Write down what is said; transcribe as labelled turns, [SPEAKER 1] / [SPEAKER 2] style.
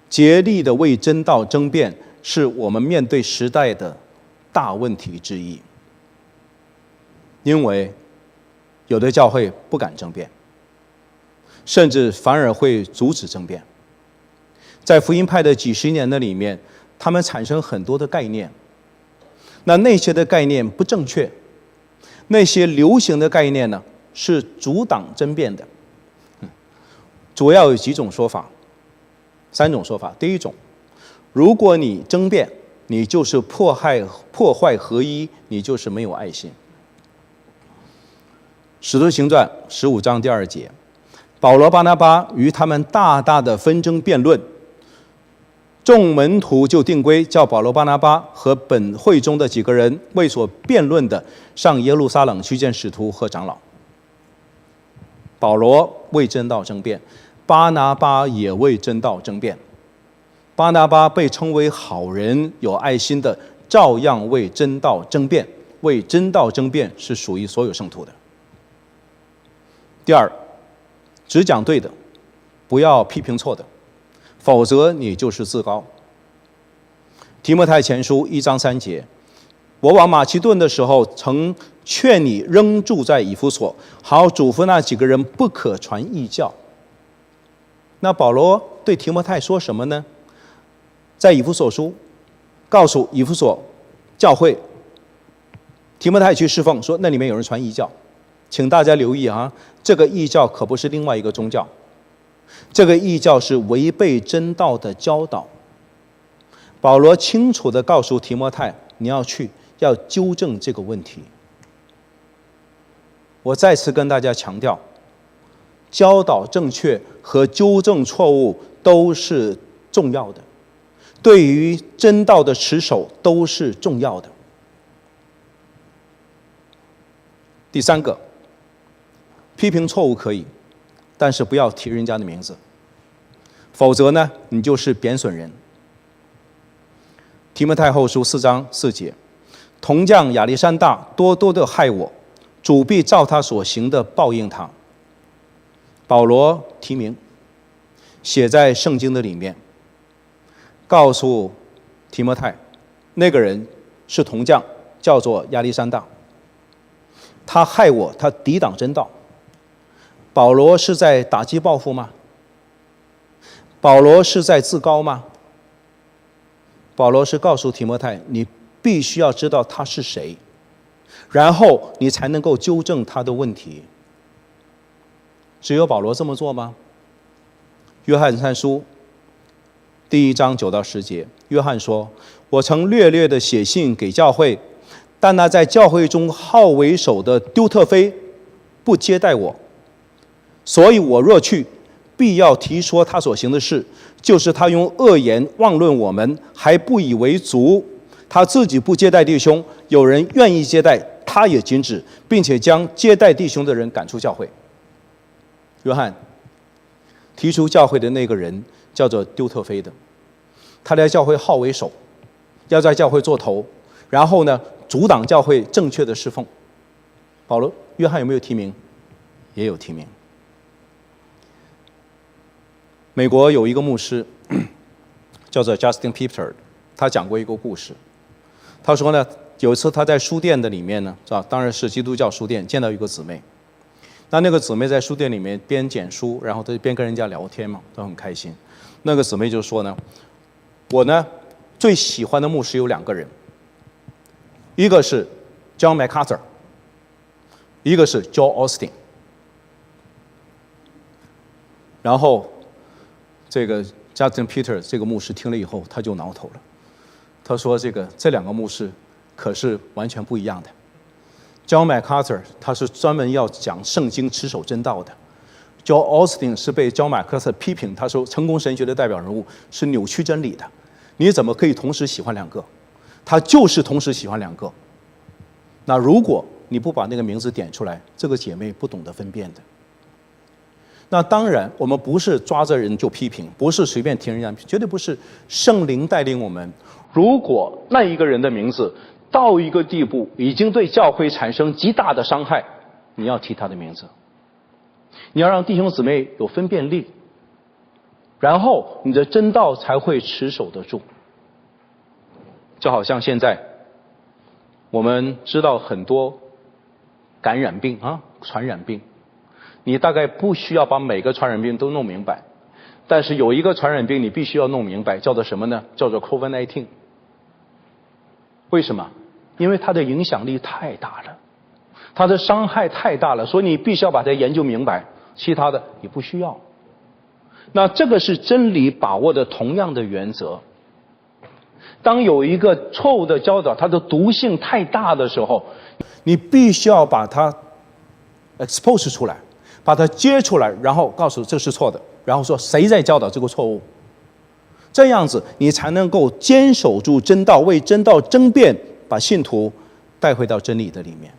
[SPEAKER 1] 竭力的为真道争辩，是我们面对时代的大问题之一。因为有的教会不敢争辩，甚至反而会阻止争辩。在福音派的几十年的里面，他们产生很多的概念，那些的概念不正确，那些流行的概念呢，是阻挡争辩的。主要有几种说法，3种说法。第一种，如果你争辩，你就是破坏合一，你就是没有爱心。使徒行传15章第2节，保罗巴拿巴与他们大大的纷争辩论，众门徒就定规，叫保罗巴拿巴和本会中的几个人为所辩论的上耶路撒冷去见使徒和长老。保罗为真道争辩，巴拿巴也为真道争辩。巴拿巴被称为好人、有爱心的，照样为真道争辩。为真道争辩是属于所有圣徒的。第二，只讲对的，不要批评错的，否则你就是自高。提摩太前书1章3节，我往马其顿的时候，曾劝你仍住在以弗所，好嘱咐那几个人不可传异教。那保罗对提摩太说什么呢？在以弗所书告诉以弗所教会，提摩太去侍奉，说那里面有人传异教，请大家留意啊，这个异教可不是另外一个宗教，这个异教是违背真道的教导。保罗清楚地告诉提摩太，你要纠正这个问题。我再次跟大家强调，教导正确和纠正错误都是重要的，对于真道的持守都是重要的。第三个，批评错误可以，但是不要提人家的名字，否则呢，你就是贬损人。提摩太后书4章4节，铜匠亚历山大多多的害我，主必照他所行的报应他。保罗提名写在圣经的里面，告诉提摩太，那个人是铜匠，叫做亚历山大，他害我，他抵挡真道。保罗是在打击报复吗？保罗是在自高吗？保罗是告诉提摩太，你必须要知道他是谁，然后你才能够纠正他的问题。只有保罗这么做吗？约翰3书第1章9到10节，约翰说，我曾略略的写信给教会，但那在教会中好为首的丢特腓不接待我，所以我若去，必要提说他所行的事，就是他用恶言妄论我们，还不以为足。他自己不接待弟兄，有人愿意接待，他也禁止，并且将接待弟兄的人赶出教会。约翰提出教会的那个人叫做丢特腓的，他在教会好为首，要在教会做头，然后呢，阻挡教会正确的侍奉。约翰有没有提名？也有提名。美国有一个牧师叫做 Justin Peter， 他讲过一个故事。他说呢，有一次他在书店的里面呢，是吧？当然是基督教书店，见到一个姊妹。那个姊妹在书店里面边捡书，然后她边跟人家聊天嘛，都很开心。那个姊妹就说呢，我呢最喜欢的牧师有2个人，一个是 John MacArthur， 一个是 Joel Osteen。然后这个 Justin Peter 这个牧师听了以后，他就挠头了。他说这2个牧师可是完全不一样的。John MacArthur 他是专门要讲圣经、持守真道的。Joel Osteen 是被 John MacArthur 批评，他说成功神学的代表人物是扭曲真理的。你怎么可以同时喜欢2个？他就是同时喜欢2个。那如果你不把那个名字点出来，这个姐妹不懂得分辨的。那当然，我们不是抓着人就批评，不是随便听人家，绝对不是。圣灵带领我们，如果那一个人的名字到一个地步，已经对教会产生极大的伤害，你要提他的名字，你要让弟兄姊妹有分辨力。然后你的真道才会持守得住。就好像现在我们知道很多感染病传染病，你大概不需要把每个传染病都弄明白，但是有一个传染病你必须要弄明白，叫做什么呢？叫做 COVID-19。 为什么？因为它的影响力太大了，它的伤害太大了，所以你必须要把它研究明白，其他的你不需要。那这个是真理把握的同样的原则。当有一个错误的教导，它的毒性太大的时候，你必须要把它 expose 出来，把它揭出来，然后告诉这是错的，然后说谁在教导这个错误，这样子你才能够坚守住真道，为真道争辩，把信徒带回到真理的里面。